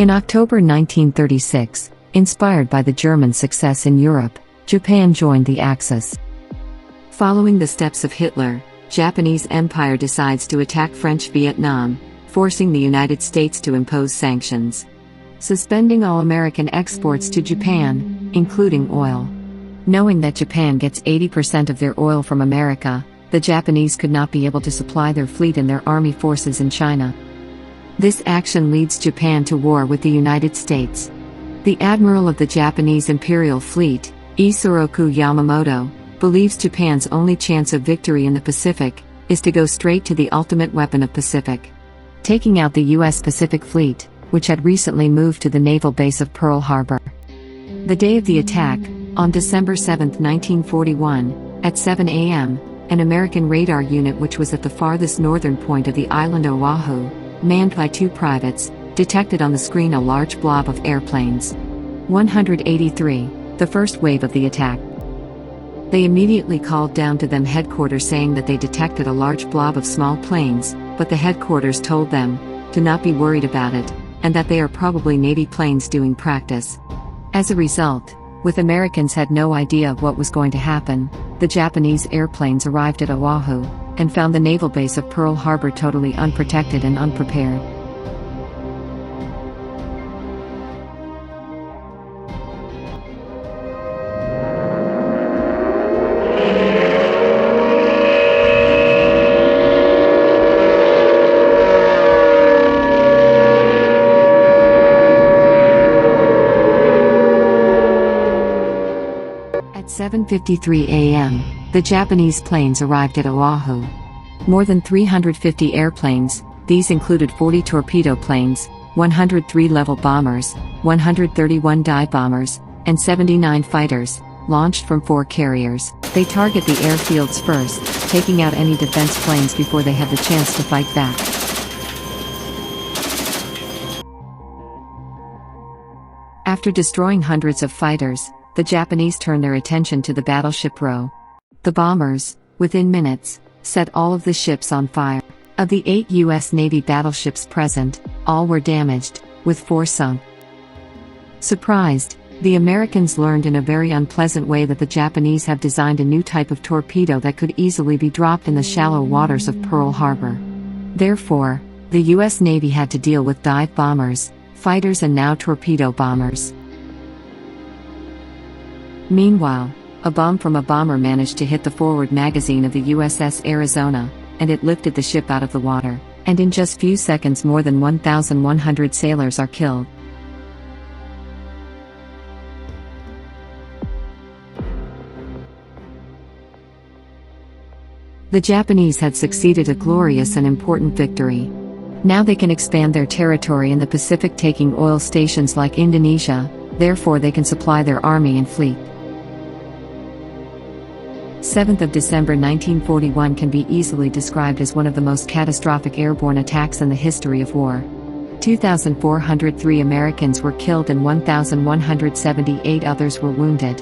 In October 1936, inspired by the German success in Europe, Japan joined the Axis. Following the steps of Hitler, Japanese Empire decides to attack French Vietnam, forcing the United States to impose sanctions, suspending all American exports to Japan, including oil. Knowing that Japan gets 80% of their oil from America, the Japanese could not be able to supply their fleet and their army forces in China. This action leads Japan to war with the United States. The Admiral of the Japanese Imperial Fleet, Isoroku Yamamoto, believes Japan's only chance of victory in the Pacific is to go straight to the ultimate weapon of Pacific, taking out the U.S. Pacific Fleet, which had recently moved to the naval base of Pearl Harbor. The day of the attack, on December 7, 1941, at 7 a.m., an American radar unit which was at the farthest northern point of the island Oahu, manned by 2 privates, detected on the screen a large blob of airplanes. 183, the first wave of the attack. They immediately called down to them headquarters saying that they detected a large blob of small planes, but the headquarters told them to not be worried about it, and that they are probably Navy planes doing practice. As a result, with Americans had no idea of what was going to happen, the Japanese airplanes arrived at Oahu, and found the naval base of Pearl Harbor totally unprotected and unprepared. At 7:53 a.m., the Japanese planes arrived at Oahu. More than 350 airplanes, these included 40 torpedo planes, 103 level bombers, 131 dive bombers, and 79 fighters, launched from 4 carriers. They target the airfields first, taking out any defense planes before they have the chance to fight back. After destroying hundreds of fighters, the Japanese turned their attention to the battleship row. The bombers, within minutes, set all of the ships on fire. Of the 8 U.S. Navy battleships present, all were damaged, with 4 sunk. Surprised, the Americans learned in a very unpleasant way that the Japanese have designed a new type of torpedo that could easily be dropped in the shallow waters of Pearl Harbor. Therefore, the U.S. Navy had to deal with dive bombers, fighters and now torpedo bombers. Meanwhile, a bomb from a bomber managed to hit the forward magazine of the USS Arizona, and it lifted the ship out of the water, and in just few seconds more than 1,100 sailors are killed. The Japanese had succeeded a glorious and important victory. Now they can expand their territory in the Pacific, taking oil stations like Indonesia, therefore they can supply their army and fleet. 7th of December 1941 can be easily described as one of the most catastrophic airborne attacks in the history of war. 2,403 Americans were killed and 1,178 others were wounded.